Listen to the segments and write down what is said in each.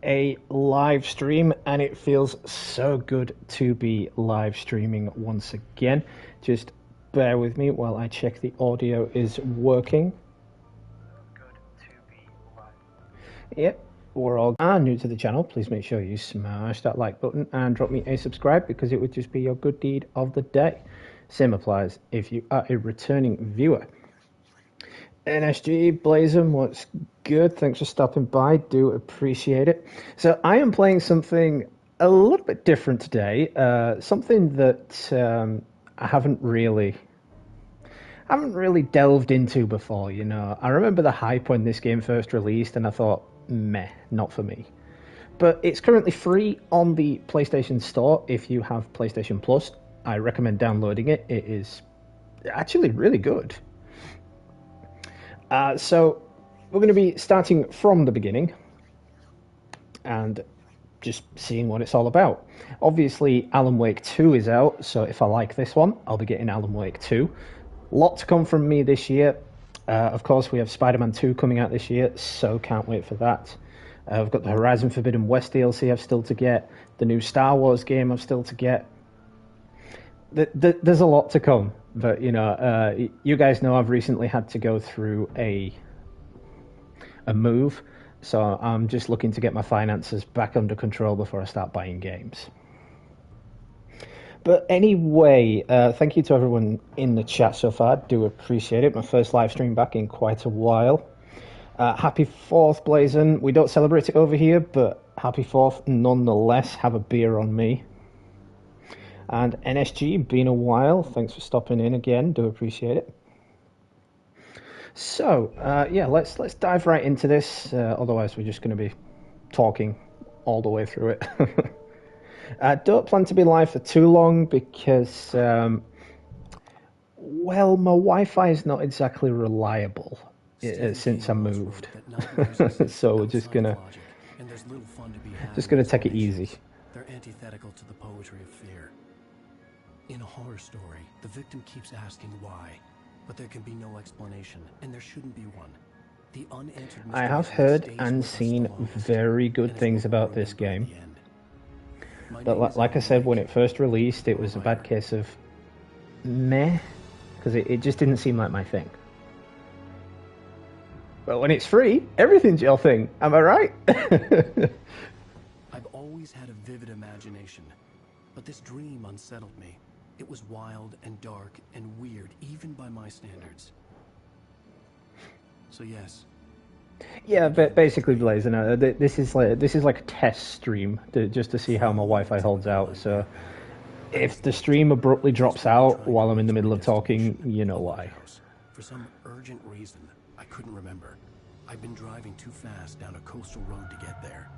a live stream, and it feels so good to be live streaming once again. Just bear with me while I check the audio is working. Yep, we're all new to the channel. Please make sure you smash that like button and drop me a subscribe, because it would just be your good deed of the day. Same applies if you are a returning viewer. NSG, Blazem, what's good? Thanks for stopping by. Do appreciate it. So I am playing something a little bit different today. Something that I haven't really delved into before. You know, I remember the hype when this game first released, and I thought, meh, not for me. But it's currently free on the PlayStation Store if you have PlayStation Plus. I recommend downloading it. It is actually really good. So we're going to be starting from the beginning and just seeing what it's all about. Obviously, Alan Wake 2 is out, so if I like this one, I'll be getting Alan Wake 2. Lot to come from me this year. Of course, we have Spider-Man 2 coming out this year, so can't wait for that. I've got the Horizon Forbidden West DLC I've still to get. The new Star Wars game I've still to get. There's a lot to come, but you know, you guys know I've recently had to go through a move, so I'm just looking to get my finances back under control before I start buying games. But anyway, thank you to everyone in the chat so far. Do appreciate it. My first live stream back in quite a while. Happy 4th, Blazon. We don't celebrate it over here, but happy 4th nonetheless. Have a beer on me. And NSG, been a while. Thanks for stopping in again. Do appreciate it. So, yeah, let's dive right into this. Otherwise, we're just going to be talking all the way through it. Don't plan to be live for too long because, well, my Wi-Fi is not exactly reliable since I moved. So we're just gonna take it easy. They're antithetical to the poetry of fear. In a horror story, the victim keeps asking why, but there can be no explanation, and there shouldn't be one. The unanswered I have heard and seen very good things about this game. But like I said, when it first released, it was a bad case of meh, because it just didn't seem like my thing. But when it's free, everything's your thing. Am I right? I've always had a vivid imagination, but this dream unsettled me. It was wild and dark and weird, even by my standards. So yes. Yeah, but basically, Blazon, this is like a test stream just to see how my Wi-Fi holds out. So if the stream abruptly drops out while I'm in the middle of talking, you know why. For some urgent reason, I couldn't remember. I'd been driving too fast down a coastal road to get there.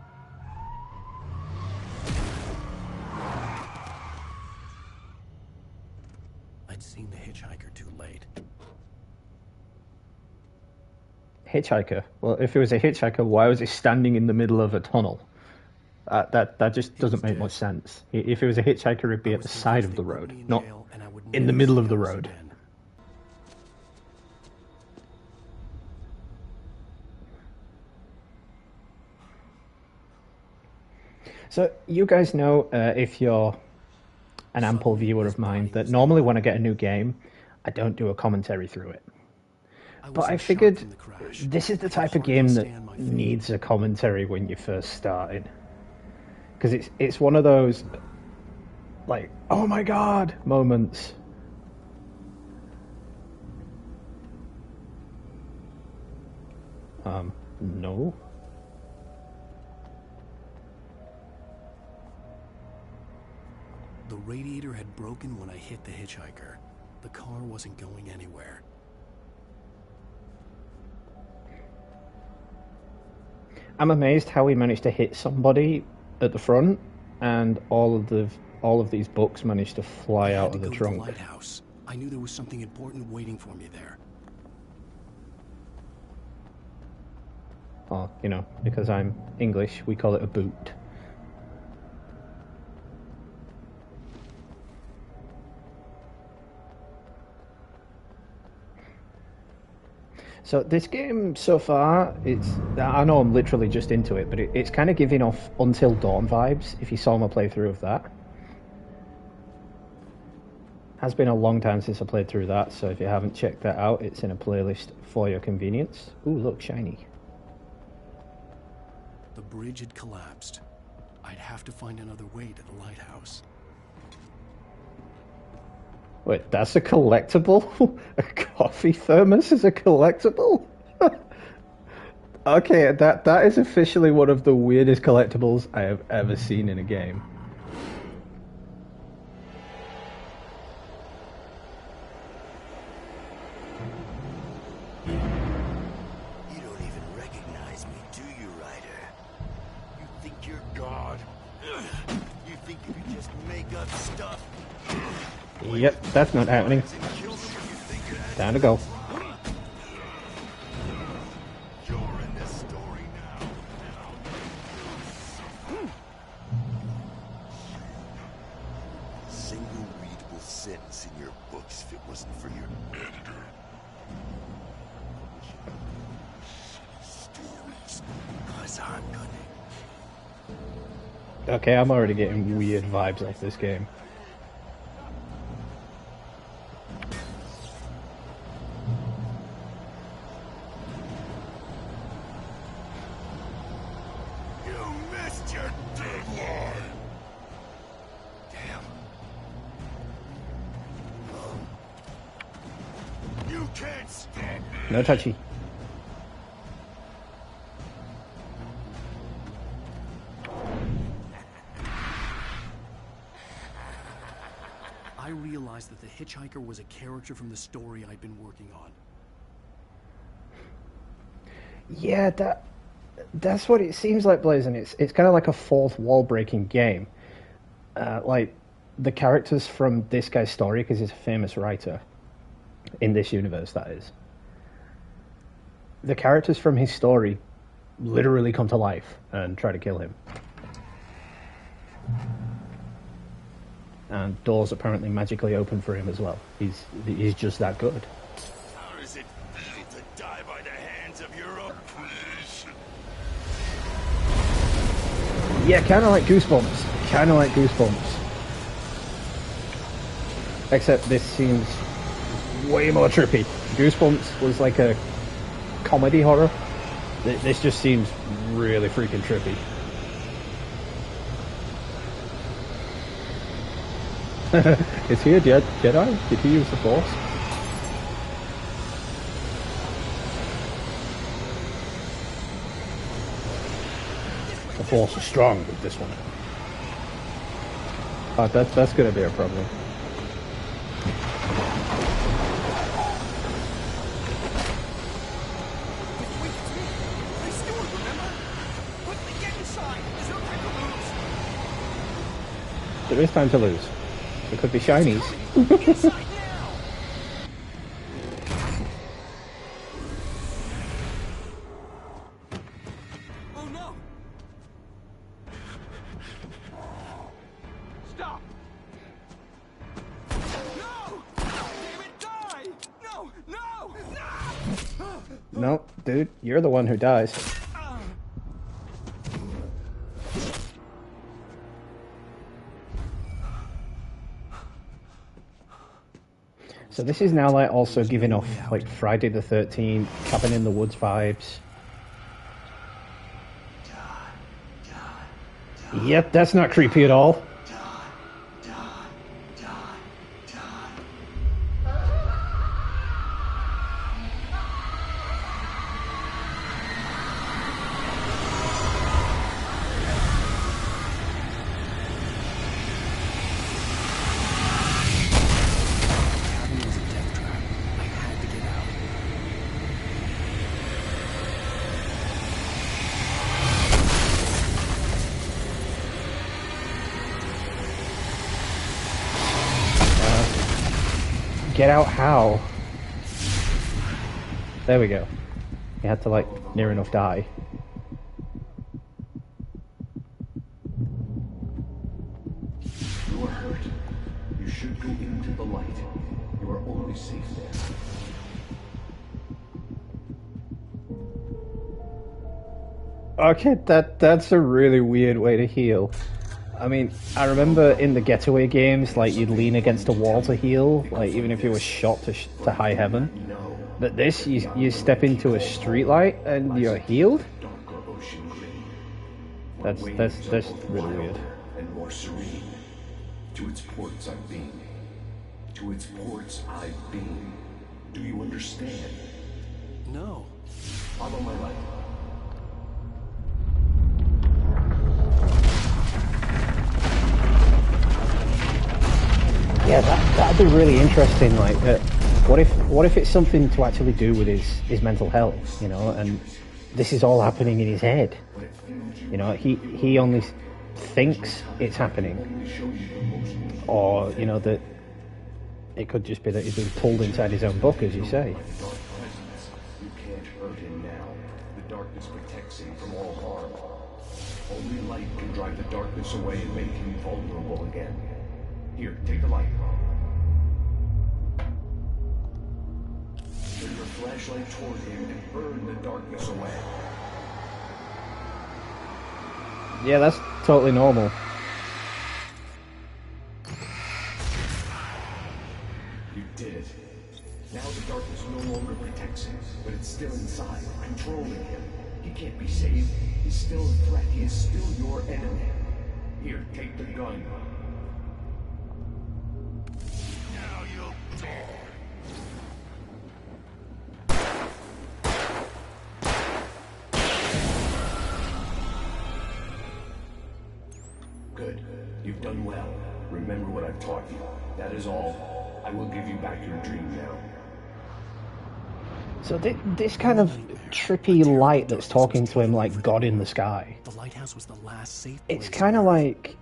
I'd seen the hitchhiker too late. Hitchhiker? Well, if it was a hitchhiker, why was it standing in the middle of a tunnel? That just doesn't make much sense. If it was a hitchhiker, it'd be at the side of the road, not in the middle of the road. So you guys know, if you're an ample viewer of mine, that normally when I get a new game, I don't do a commentary through it. But I figured this is the type of game that needs a commentary when you first started. Because it's one of those, like, oh my god moments. No. The radiator had broken when I hit the hitchhiker. The car wasn't going anywhere. I'm amazed how we managed to hit somebody at the front, and all of these books managed to fly out of the trunk. The lighthouse. I knew there was something important waiting for me there. Oh, you know, because I'm English, we call it a boot. So this game so far, I know I'm literally just into it, but it's kind of giving off Until Dawn vibes, if you saw my playthrough of that. Has been a long time since I played through that, so if you haven't checked that out, it's in a playlist for your convenience. Ooh, look, shiny. The bridge had collapsed. I'd have to find another way to the lighthouse. Wait, that's a collectible? A coffee thermos is a collectible? Okay, that is officially one of the weirdest collectibles I have ever seen in a game. You don't even recognize me, do you, Ryder? You think you're God? You think you can just make up stuff? Yep, that's not happening. Time to go. You're in this story now. Single readable sentence in your books if it wasn't for your editor. Stories, 'cause I'm gonna. Okay, I'm already getting weird vibes off this game. No touchy. I realized that the hitchhiker was a character from the story I'd been working on. Yeah, that's what it seems like, Blazing. It's kind of like a fourth wall breaking game. Like the characters from this guy's story, because he's a famous writer in this universe, that is. The characters from his story literally come to life and try to kill him. And doors apparently magically open for him as well. He's just that good. How does it feel to die by the hands of your oppression? Yeah, kind of like Goosebumps. Kind of like Goosebumps. Except this seems way more trippy. Goosebumps was like a comedy horror. This just seems really freaking trippy. Is he a Jedi? Did he use the Force? The Force is strong with this one. Oh, that's going to be a problem. There is time to lose. It could be shinies. Oh no! Stop! No! Damn it, die! No! No! No! No, dude, you're the one who dies. So this is now like also giving off like Friday the 13th, Cabin in the Woods vibes. Yep, that's not creepy at all. Get out how? There we go. You had to like near enough die. You are hurt. You should go into the light. You are only safe there. Okay, that's a really weird way to heal. I mean, I remember in the Getaway games, like, you'd lean against a wall to heal, like, even if you were shot to high heaven. But this, you step into a streetlight and you're healed? That's really weird. And more serene. To its ports I've been. To its ports I've been. Do you understand? No. Follow my light. Yeah, that'd be really interesting. Like, what if it's something to actually do with his mental health, you know? And this is all happening in his head. You know, he only thinks it's happening, or you know that it could just be that he's been pulled inside his own book, as you say. You can't hurt him now. The darkness protects him from all harm. Only light can drive the darkness away and make him vulnerable again. Here, take the light. Turn your flashlight toward him and burn the darkness away. Yeah, that's totally normal. You did it. Now the darkness no longer protects him, but it's still inside, controlling him. He can't be saved. He's still a threat. He is still your enemy. Here, take the gun. Now you'll die. Good. You've done well. Remember what I've taught you. That is all. I will give you back your dream now. So this kind of trippy light that's talking to him like God in the sky. The lighthouse was the last safe place. It's kind of like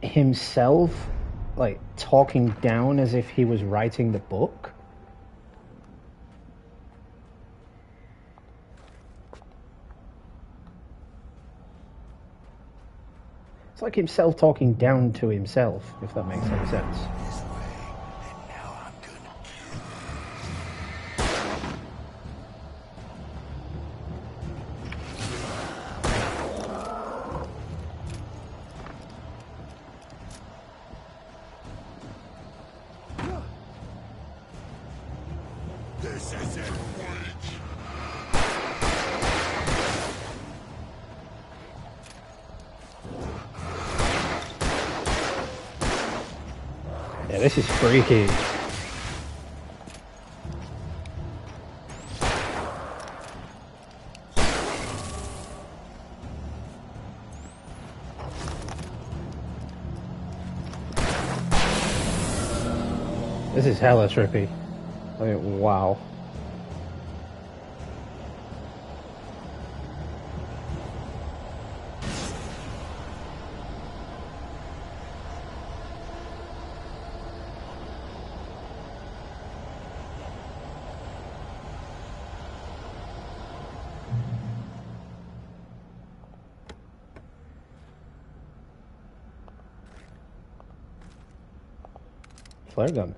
himself, like talking down as if he was writing the book. It's like himself talking down to himself, if that makes any sense. This way, and now I'm gonna kill. This is it. Yeah, this is freaky. This is hella trippy. I mean, wow. Flare gun.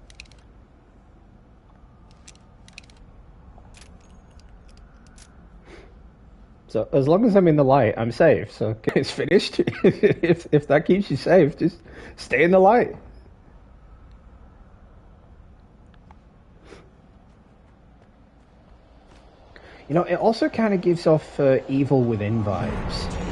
So as long as I'm in the light, I'm safe. So it's finished. if that keeps you safe, just stay in the light. You know, it also kind of gives off Evil Within vibes.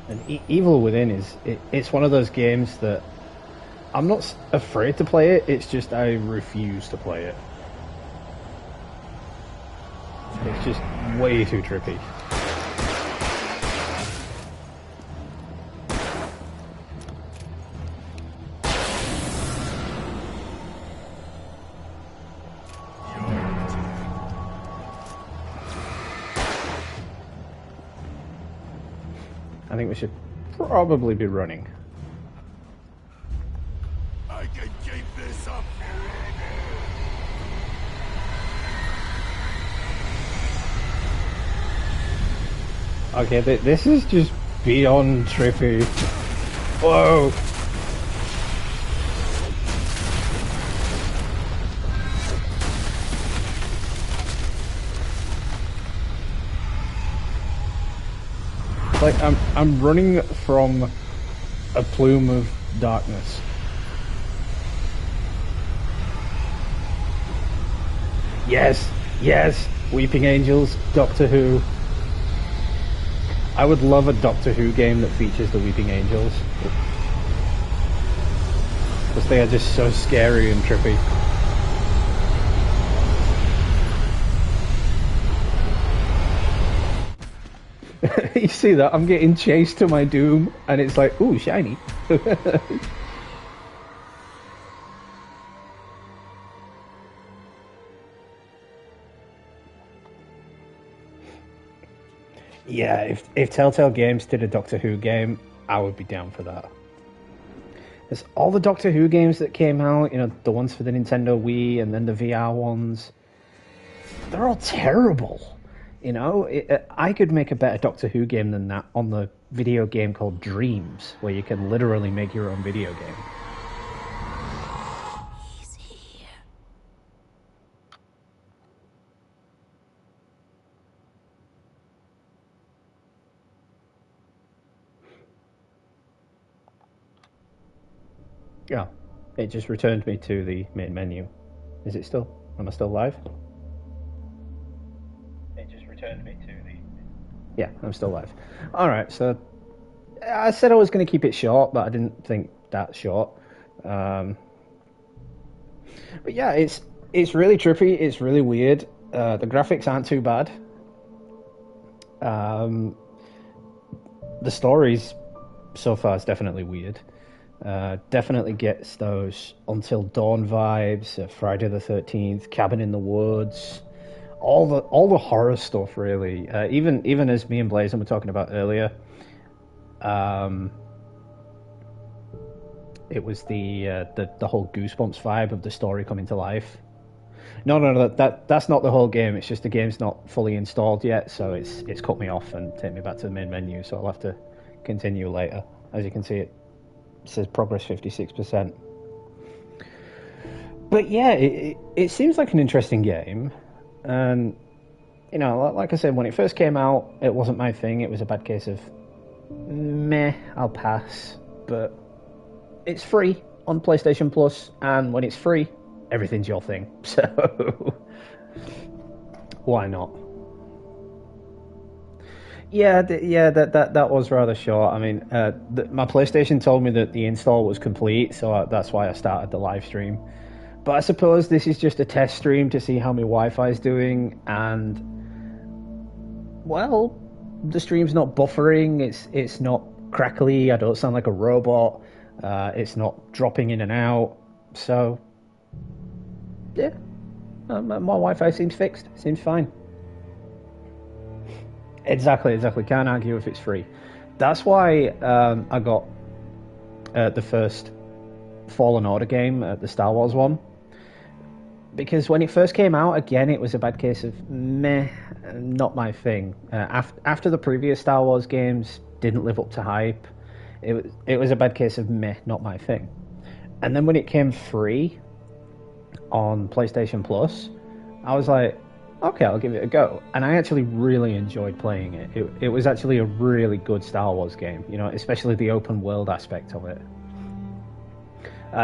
And Evil Within it's one of those games that I'm not afraid to play it, it's just I refuse to play it. It's just way too trippy. I think we should probably be running. I can keep this Okay, this is just beyond trippy. Whoa! Like I'm running from a plume of darkness. Yes, yes, Weeping Angels, Doctor Who. I would love a Doctor Who game that features the Weeping Angels. Because they are just so scary and trippy. You see that? I'm getting chased to my doom, and it's like, ooh, shiny. Yeah, if Telltale Games did a Doctor Who game, I would be down for that. There's all the Doctor Who games that came out, you know, the ones for the Nintendo Wii and then the VR ones. They're all terrible. You know, I could make a better Doctor Who game than that on the video game called Dreams, where you can literally make your own video game. He's here. Yeah, it just returned me to the main menu. Is it still? Am I still live? It just returned me to the... Yeah, I'm still live. Alright, so I said I was going to keep it short, but I didn't think that short. But yeah, it's really trippy, it's really weird. The graphics aren't too bad. The stories so far is definitely weird. Definitely gets those Until Dawn vibes, Friday the 13th, Cabin in the Woods, all the horror stuff really. Even as me and Blazon were talking about earlier, it was the whole Goosebumps vibe of the story coming to life. No, that's not the whole game. It's just the game's not fully installed yet, so it's cut me off and take me back to the main menu. So I'll have to continue later. As you can see, it says progress 56%. But yeah, it seems like an interesting game, and you know, like I said, when it first came out, it wasn't my thing. It was a bad case of meh, I'll pass. But it's free on PlayStation Plus, and when it's free, everything's your thing. So why not? Yeah, that was rather short. I mean, my PlayStation told me that the install was complete, so that's why I started the live stream. But I suppose this is just a test stream to see how my Wi-Fi is doing, and well, the stream's not buffering. It's not crackly. I don't sound like a robot. It's not dropping in and out. So yeah, my Wi-Fi seems fixed. Seems fine. Exactly. Can't argue if it's free. That's why I got the first Fallen Order game, the Star Wars one. Because when it first came out, again, it was a bad case of meh, not my thing. After the previous Star Wars games didn't live up to hype, it was a bad case of meh, not my thing. And then when it came free on PlayStation Plus, I was like, okay, I'll give it a go. And I actually really enjoyed playing it. It was actually a really good Star Wars game, you know, especially the open world aspect of it.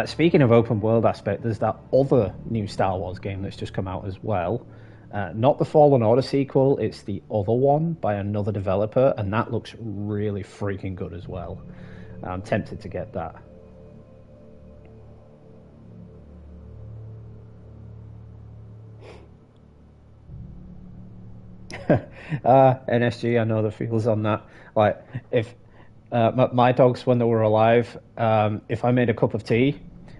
Speaking of open world aspect, there's that other new Star Wars game that's just come out as well. Not the Fallen Order sequel, it's the other one by another developer, and that looks really freaking good as well. I'm tempted to get that. NSG, I know the feels on that. Like, if my dogs, when they were alive, if I made a cup of tea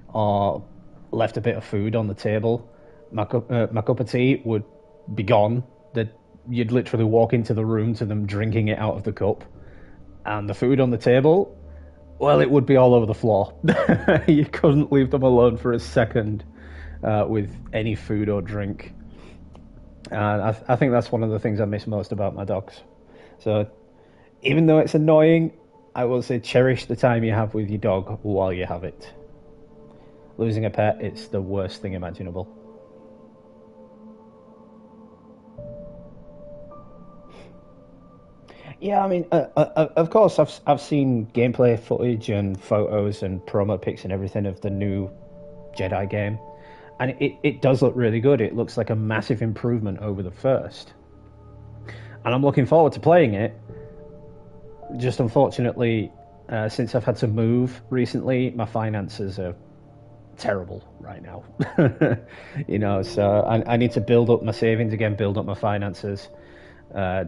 or left a bit of food on the table, my cup of tea would be gone. That you'd literally walk into the room to them drinking it out of the cup, and the food on the table Well, it would be all over the floor. You couldn't leave them alone for a second with any food or drink. And I think that's one of the things I miss most about my dogs. So, even though it's annoying, I will say cherish the time you have with your dog while you have it. Losing a pet, it's the worst thing imaginable. Yeah, I mean, of course, I've seen gameplay footage and photos and promo pics and everything of the new Jedi game, and it does look really good. It looks like a massive improvement over the first, and I'm looking forward to playing it. Just unfortunately, since I've had to move recently, my finances are terrible right now. So I need to build up my savings again, build up my finances,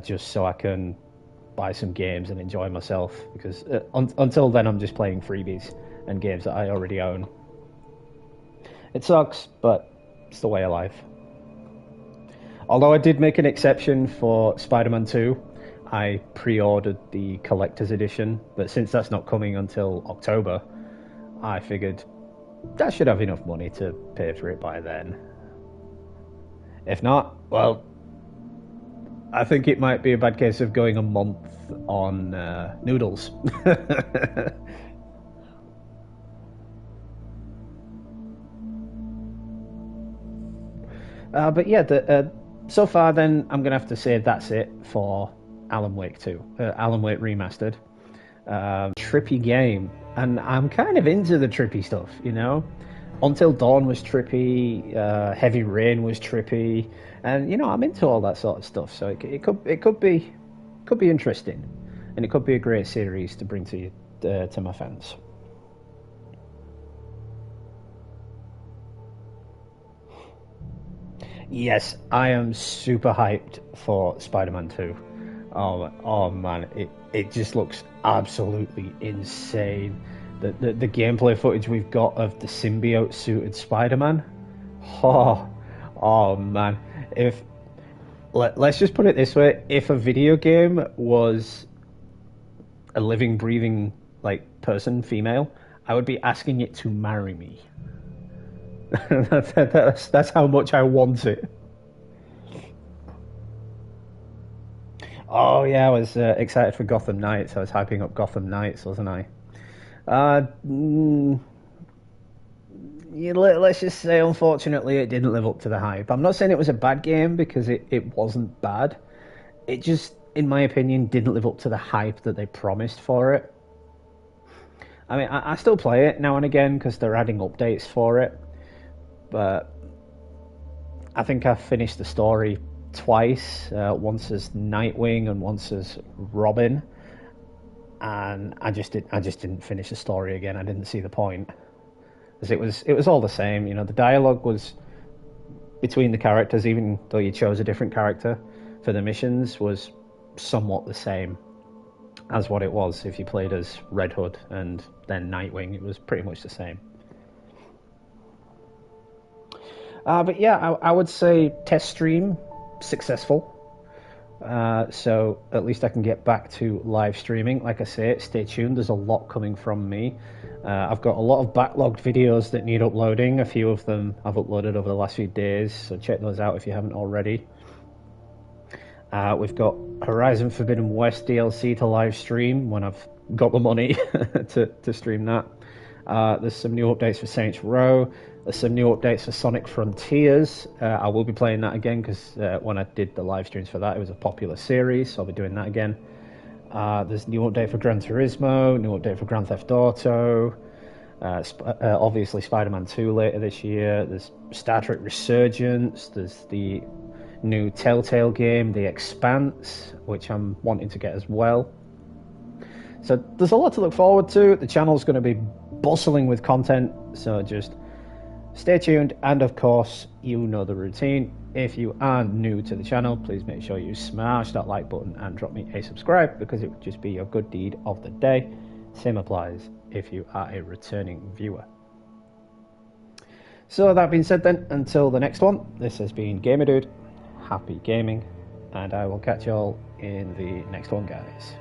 just so I can buy some games and enjoy myself, because until then I'm just playing freebies and games that I already own. It sucks, but it's the way of life. Although I did make an exception for Spider-Man 2, I pre-ordered the collector's edition, but since that's not coming until October, I figured I should have enough money to pay for it by then. If not, well, I think it might be a bad case of going a month on noodles. But yeah, so far then I'm going to have to say that's it for Alan Wake 2. Alan Wake Remastered. Trippy game. And I'm kind of into the trippy stuff, Until Dawn was trippy, Heavy Rain was trippy, and I'm into all that sort of stuff. So it could be interesting, and it could be a great series to bring to my fans. Yes, I am super hyped for Spider-Man 2. Oh man, it just looks absolutely insane. The gameplay footage we've got of the symbiote suited Spider-Man. Oh man. Let's just put it this way, if a video game was a living, breathing person, female, I would be asking it to marry me. That's how much I want it. Oh yeah, I was excited for Gotham Knights. I was hyping up Gotham Knights, wasn't I? Let's just say, unfortunately, it didn't live up to the hype. I'm not saying it was a bad game, because it wasn't bad. It just, in my opinion, didn't live up to the hype that they promised for it. I mean, I still play it now and again because they're adding updates for it, but I think I've finished the story twice, once as Nightwing and once as Robin, and I just didn't finish the story again. I didn't see the point, because it was all the same. The dialogue was between the characters, even though you chose a different character for the missions, was somewhat the same as what it was if you played as Red Hood and then Nightwing. It was pretty much the same. But yeah, I would say test stream successful. So at least I can get back to live streaming. Like I say, stay tuned. There's a lot coming from me. I've got a lot of backlogged videos that need uploading. A few of them I've uploaded over the last few days, so check those out if you haven't already. We've got Horizon Forbidden West DLC to live stream when I've got the money to stream that. There's some new updates for Saints Row. There's some new updates for Sonic Frontiers. I will be playing that again, because when I did the live streams for that, it was a popular series, so I'll be doing that again. There's a new update for Gran Turismo, new update for Grand Theft Auto, obviously Spider-Man 2 later this year. There's Star Trek Resurgence. There's the new Telltale game, The Expanse, which I'm wanting to get as well. So there's a lot to look forward to. The channel's going to be bustling with content, so just stay tuned. And of course, you know the routine. If you are new to the channel, please make sure you smash that like button and drop me a subscribe, because it would just be your good deed of the day. Same applies if you are a returning viewer. So that being said then, until the next one, this has been Gamer Dude. Happy gaming, and I will catch you all in the next one, guys.